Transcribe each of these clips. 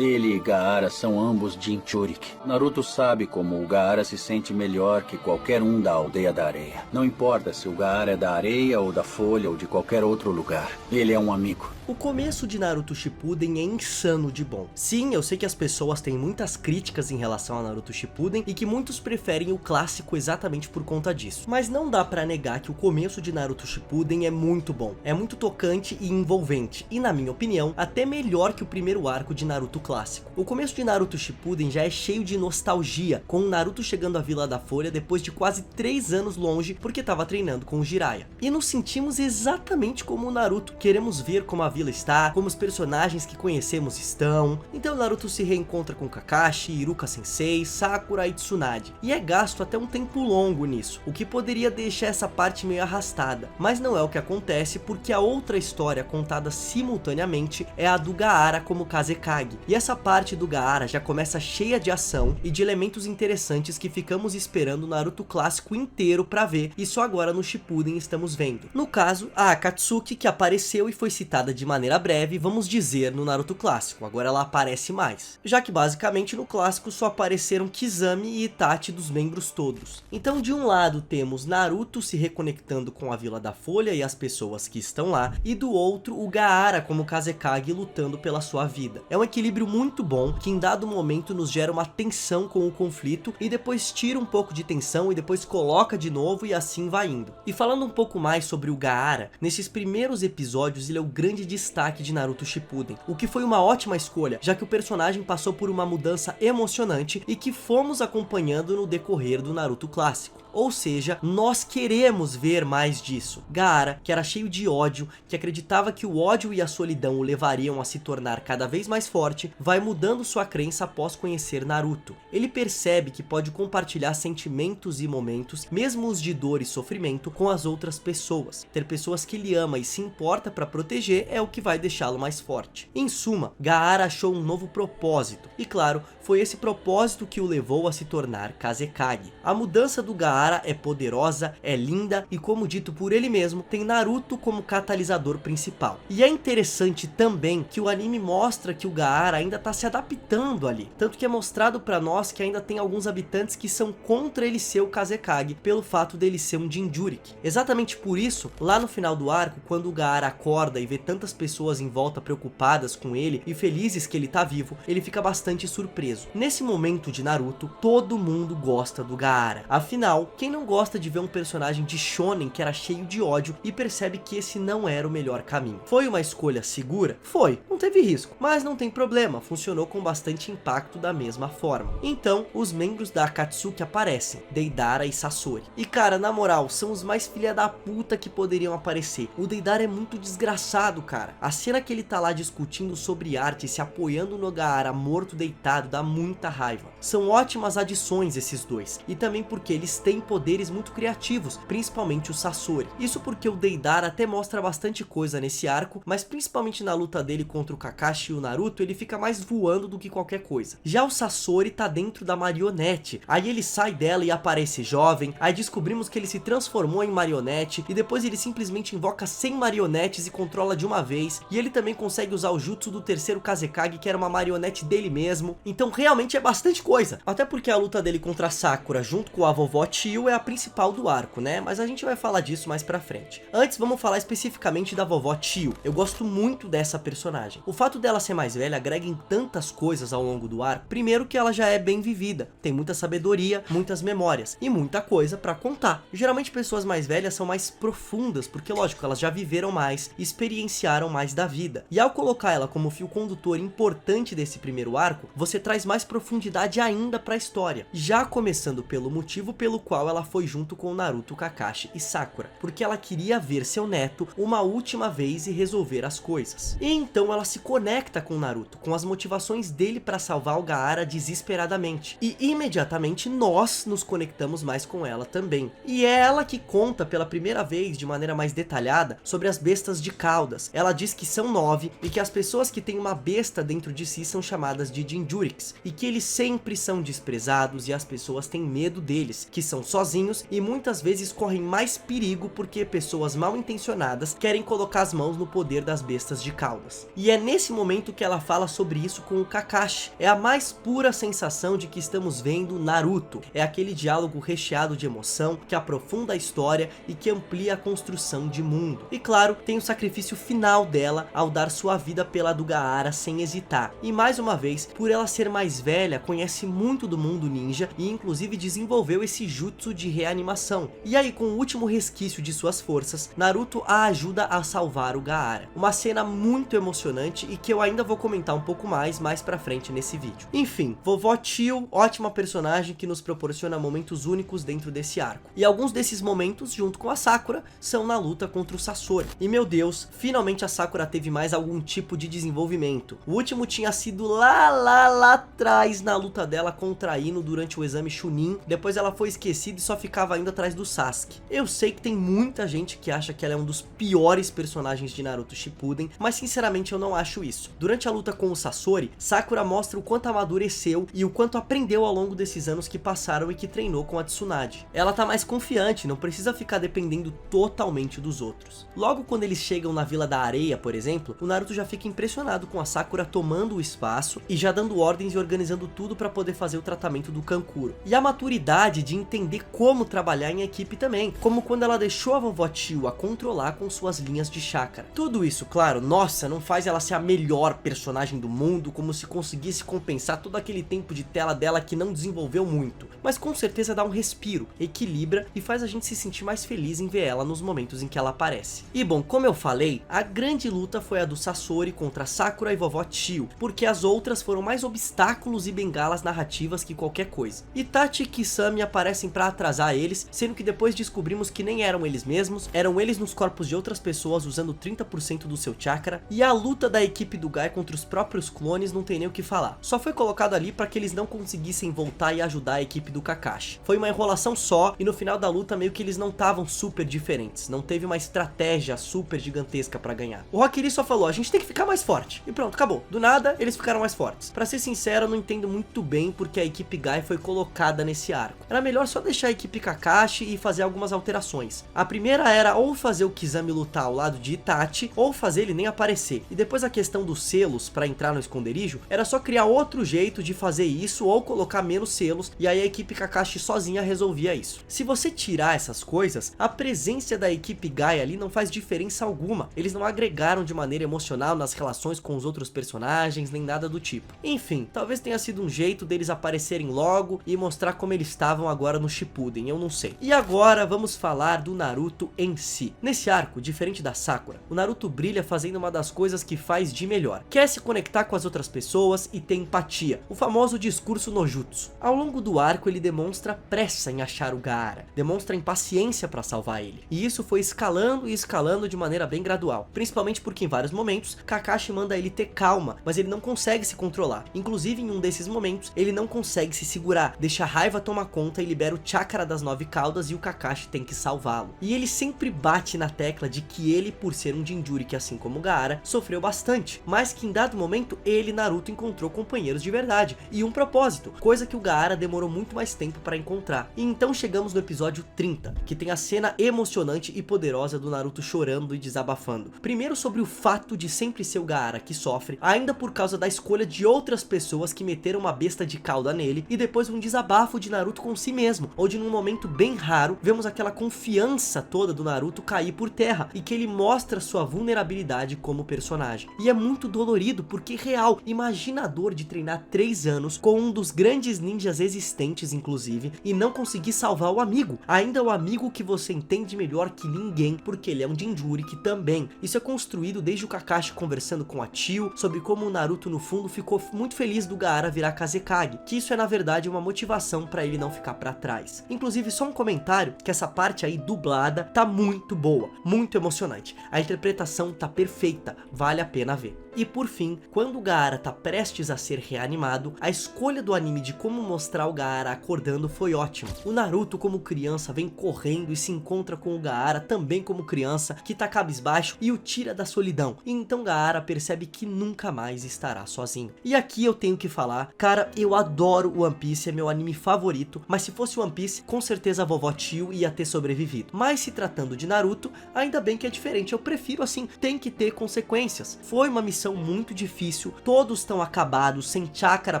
Ele e Gaara são ambos Jinchurik. Naruto sabe como o Gaara se sente melhor que qualquer um da Aldeia da Areia. Não importa se o Gaara é da areia ou da folha ou de qualquer outro lugar. Ele é um amigo. O começo de Naruto Shippuden é insano de bom. Sim, eu sei que as pessoas têm muitas críticas em relação a Naruto Shippuden e que muitos preferem o clássico exatamente por conta disso. Mas não dá pra negar que o começo de Naruto Shippuden é muito bom. É muito tocante e envolvente. E na minha opinião, até melhor que o primeiro arco de Naruto clássico. O começo de Naruto Shippuden já é cheio de nostalgia, com o Naruto chegando à Vila da Folha depois de quase 3 anos longe porque estava treinando com o Jiraiya. E nos sentimos exatamente como o Naruto. Queremos ver como a vila está, como os personagens que conhecemos estão. Então Naruto se reencontra com Kakashi, Iruka Sensei, Sakura e Tsunade. E é gasto até um tempo longo nisso, o que poderia deixar essa parte meio arrastada. Mas não é o que acontece porque a outra história contada simultaneamente é a do Gaara como Kazekage. E essa parte do Gaara já começa cheia de ação e de elementos interessantes que ficamos esperando o Naruto clássico inteiro pra ver e só agora no Shippuden estamos vendo. No caso, a Akatsuki, que apareceu e foi citada de maneira breve, vamos dizer, no Naruto clássico. Agora ela aparece mais, já que basicamente no clássico só apareceram Kizami e Itachi dos membros todos. Então de um lado temos Naruto se reconectando com a Vila da Folha e as pessoas que estão lá, e do outro o Gaara como Kazekage lutando pela sua vida. É um equilíbrio muito bom que em dado momento nos gera uma tensão com o conflito e depois tira um pouco de tensão e depois coloca de novo e assim vai indo. E falando um pouco mais sobre o Gaara, nesses primeiros episódios ele é o grande destaque de Naruto Shippuden, o que foi uma ótima escolha, já que o personagem passou por uma mudança emocionante e que fomos acompanhando no decorrer do Naruto clássico. Ou seja, nós queremos ver mais disso. Gaara, que era cheio de ódio, que acreditava que o ódio e a solidão o levariam a se tornar cada vez mais forte, vai mudando sua crença após conhecer Naruto. Ele percebe que pode compartilhar sentimentos e momentos, mesmo os de dor e sofrimento, com as outras pessoas. Ter pessoas que ele ama e se importa para proteger é o que vai deixá-lo mais forte. Em suma, Gaara achou um novo propósito, e claro, foi esse propósito que o levou a se tornar Kazekage. A mudança do Gaara é poderosa, é linda e, como dito por ele mesmo, tem Naruto como catalisador principal. E é interessante também que o anime mostra que o Gaara ainda está se adaptando ali, tanto que é mostrado para nós que ainda tem alguns habitantes que são contra ele ser o Kazekage, pelo fato dele ser um Jinchurik. Exatamente por isso, lá no final do arco, quando o Gaara acorda e vê tantas pessoas em volta preocupadas com ele e felizes que ele tá vivo, ele fica bastante surpreso. Nesse momento de Naruto, todo mundo gosta do Gaara. Afinal, quem não gosta de ver um personagem de shonen que era cheio de ódio e percebe que esse não era o melhor caminho? Foi uma escolha segura? Foi, não teve risco, mas não tem problema, funcionou com bastante impacto da mesma forma. Então, os membros da Akatsuki aparecem, Deidara e Sasori. E cara, na moral, são os mais filha da puta que poderiam aparecer. O Deidara é muito desgraçado, cara. A cena que ele tá lá discutindo sobre arte, se apoiando no Gaara morto deitado, dá muita raiva. São ótimas adições esses dois, e também porque eles têm poderes muito criativos, principalmente o Sasori. Isso porque o Deidara até mostra bastante coisa nesse arco, mas principalmente na luta dele contra o Kakashi e o Naruto, ele fica mais voando do que qualquer coisa. Já o Sasori tá dentro da marionete, aí ele sai dela e aparece jovem, aí descobrimos que ele se transformou em marionete, e depois ele simplesmente invoca 100 marionetes e controla de uma vez, e ele também consegue usar o jutsu do terceiro Kazekage, que era uma marionete dele mesmo. Então realmente é bastante coisa, até porque a luta dele contra a Sakura junto com a vovó Tio é a principal do arco, né? Mas a gente vai falar disso mais pra frente. Antes, vamos falar especificamente da vovó Tio. Eu gosto muito dessa personagem. O fato dela ser mais velha agrega em tantas coisas ao longo do arco. Primeiro que ela já é bem vivida, tem muita sabedoria, muitas memórias e muita coisa pra contar. Geralmente pessoas mais velhas são mais profundas, porque lógico, elas já viveram mais, experienciaram mais da vida. E ao colocar ela como fio condutor importante desse primeiro arco, você traz mais profundidade ainda pra história. Já começando pelo motivo pelo qual ela foi junto com Naruto, Kakashi e Sakura, porque ela queria ver seu neto uma última vez e resolver as coisas. E então ela se conecta com Naruto, com as motivações dele para salvar o Gaara desesperadamente, e imediatamente nós nos conectamos mais com ela também. E é ela que conta pela primeira vez de maneira mais detalhada sobre as bestas de caudas. Ela ela diz que são 9 e que as pessoas que têm uma besta dentro de si são chamadas de Jinchuriks, e que eles sempre são desprezados e as pessoas têm medo deles, que são sozinhos e muitas vezes correm mais perigo porque pessoas mal intencionadas querem colocar as mãos no poder das bestas de caudas. E é nesse momento que ela fala sobre isso com o Kakashi. É a mais pura sensação de que estamos vendo Naruto. É aquele diálogo recheado de emoção, que aprofunda a história e que amplia a construção de mundo. E claro, tem o sacrifício final dela ao dar sua vida pela do Gaara sem hesitar. E mais uma vez, por ela ser mais velha, conhece muito do mundo ninja e inclusive desenvolveu esse jutsu de reanimação. E aí, com o último resquício de suas forças, Naruto a ajuda a salvar o Gaara. Uma cena muito emocionante e que eu ainda vou comentar um pouco mais pra frente nesse vídeo. Enfim, Vovó Tio, ótima personagem que nos proporciona momentos únicos dentro desse arco. E alguns desses momentos, junto com a Sakura, são na luta contra o Sasori. E meu Deus, finalmente a Sakura teve mais algum tipo de desenvolvimento. O último tinha sido lá atrás, na luta dela contra a Ino durante o exame Chunin. Depois ela foi esquecida e só ficava ainda atrás do Sasuke. Eu sei que tem muita gente que acha que ela é um dos piores personagens de Naruto Shippuden, mas sinceramente eu não acho isso. Durante a luta com o Sasori, Sakura mostra o quanto amadureceu e o quanto aprendeu ao longo desses anos que passaram e que treinou com a Tsunade. Ela tá mais confiante, não precisa ficar dependendo totalmente dos outros. Logo quando eles chegam na Vila da Areia, por exemplo, o Naruto já fica impressionado com a Sakura tomando o espaço e já dando ordens e organizando tudo para poder fazer o tratamento do Kankuro. E a maturidade de entender como trabalhar em equipe também, como quando ela deixou a Vovó Tio a controlar com suas linhas de chakra. Tudo isso, claro, nossa, não faz ela ser a melhor personagem do mundo, como se conseguisse compensar todo aquele tempo de tela dela que não desenvolveu muito, mas com certeza dá um respiro, equilibra e faz a gente se sentir mais feliz em ver ela nos momentos em que ela aparece. E bom, como eu falei, a grande luta foi a do Sasori contra Sakura e Vovó Tio, porque as outras foram mais obstáculos e bengalas narrativas que qualquer coisa. Itachi e Kisame aparecem pra atrasar eles, sendo que depois descobrimos que nem eram eles mesmos, eram eles nos corpos de outras pessoas usando 30% do seu chakra, e a luta da equipe do Gai contra os próprios clones não tem nem o que falar. Só foi colocado ali pra que eles não conseguissem voltar e ajudar a equipe do Kakashi. Foi uma enrolação só, e no final da luta meio que eles não estavam super diferentes, não teve uma estratégia super gigantesca pra ganhar. O Rock Lee só falou, a gente tem que ficar mais forte, e pronto, acabou. Do nada, eles ficaram mais fortes. Pra ser sincero, eu não entendo muito bem porque a equipe Gai foi colocada nesse arco. Era melhor só deixar a equipe Kakashi e fazer algumas alterações. A primeira era ou fazer o Kisame lutar ao lado de Itachi, ou fazer ele nem aparecer. E depois a questão dos selos pra entrar no esconderijo, era só criar outro jeito de fazer isso ou colocar menos selos, e aí a equipe Kakashi sozinha resolvia isso. Se você tirar essas coisas, a presença da equipe Gai ali não faz diferença alguma. Eles não agregaram de maneira emocional nas relações com os outros personagens, nem nada do tipo. Enfim, talvez tenha sido um jeito deles aparecerem logo e mostrar como eles estavam agora no Shippuden, eu não sei. E agora vamos falar do Naruto em si. Nesse arco, diferente da Sakura, o Naruto brilha fazendo uma das coisas que faz de melhor. Quer se conectar com as outras pessoas e ter empatia, o famoso discurso no jutsu. Ao longo do arco ele demonstra pressa em achar o Gaara, demonstra impaciência para salvar ele. E isso foi escalando e escalando de maneira bem gradual, principalmente porque em vários momentos Kakashi manda ele ter calma, mas ele não consegue se controlar. Inclusive em um desses momentos ele não consegue se segurar, deixa a raiva tomar conta e libera o chakra das 9 caudas e o Kakashi tem que salvá-lo. E ele sempre bate na tecla de que ele, por ser um Jinchuriki assim como o Gaara, sofreu bastante, mas que em dado momento ele, Naruto, encontrou companheiros de verdade e um propósito, coisa que o Gaara demorou muito mais tempo para encontrar. E então chegamos no episódio 30, que tem a cena emocionante e poderosa do Naruto chorando e desabafando. Primeiro sobre o fato de sempre ser o Gaara que sofre, ainda por causa da escolha de outras pessoas que meteram uma besta de cauda nele, e depois um desabafo de Naruto com si mesmo, onde num momento bem raro, vemos aquela confiança toda do Naruto cair por terra, e que ele mostra sua vulnerabilidade como personagem. E é muito dolorido, porque real, imagina a dor de treinar 3 anos com um dos grandes ninjas existentes inclusive, e não conseguir salvar o amigo, ainda o amigo que você entende melhor que ninguém, porque ele é um Jinchuriki também. Isso é construído desde o Kakashi conversando com a Tio, sobre como o Naruto no fundo ficou muito feliz do Gaara virar Kazekage, que isso é na verdade uma motivação pra ele não ficar pra trás. Inclusive só um comentário, que essa parte aí dublada tá muito boa, muito emocionante, a interpretação tá perfeita, vale a pena ver. E por fim, quando o Gaara tá prestes a ser reanimado, a escolha do anime de como mostrar o Gaara acordando foi ótima. O Naruto como criança vem correndo e se encontra com o Gaara também como criança, que tá cabisbaixo e o tira da solidão. E então Gaara percebe que nunca mais estará sozinho. E aqui eu tenho que falar, cara, eu adoro One Piece, é meu anime favorito, mas se fosse One Piece, com certeza a vovó Tio ia ter sobrevivido. Mas se tratando de Naruto, ainda bem que é diferente, eu prefiro assim, tem que ter consequências. Foi uma missão muito difícil, todos estão acabados, sem chakra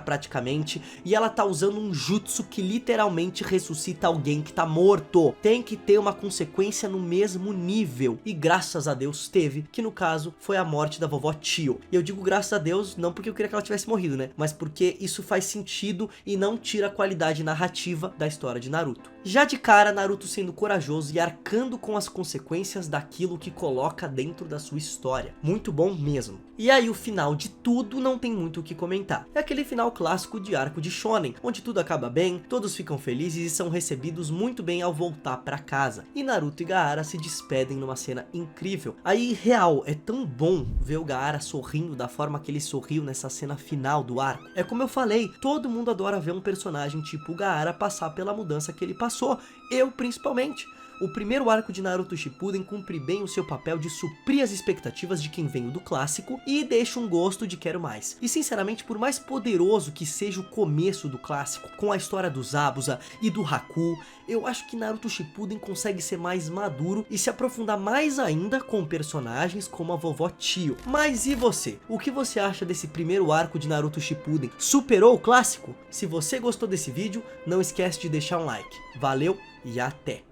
praticamente, e ela tá usando um jutsu que literalmente ressuscita alguém que tá morto. Tem que ter uma consequência no mesmo nível, e graças a Deus teve, que no caso foi a morte da vovó Tio. E eu digo graças a Deus, não porque eu queria que ela tivesse morrido, né, mas porque isso faz sentido e não tira a qualidade narrativa da história de Naruto. Já de cara, Naruto sendo corajoso e arcando com as consequências daquilo que coloca dentro da sua história. Muito bom mesmo. E aí o final de tudo não tem muito o que comentar. É aquele final clássico de arco de shonen, onde tudo acaba bem, todos ficam felizes e são recebidos muito bem ao voltar pra casa. E Naruto e Gaara se despedem numa cena incrível. Aí, real, é tão bom ver o Gaara sorrindo da forma que ele sorriu nessa cena final do arco. É como eu falei, todo mundo adora ver um personagem tipo o Gaara passar pela mudança que ele passou, eu principalmente. O primeiro arco de Naruto Shippuden cumpre bem o seu papel de suprir as expectativas de quem veio do clássico e deixa um gosto de quero mais. E sinceramente, por mais poderoso que seja o começo do clássico, com a história do Zabuza e do Haku, eu acho que Naruto Shippuden consegue ser mais maduro e se aprofundar mais ainda com personagens como a vovó Tio. Mas e você? O que você acha desse primeiro arco de Naruto Shippuden? Superou o clássico? Se você gostou desse vídeo, não esquece de deixar um like. Valeu e até!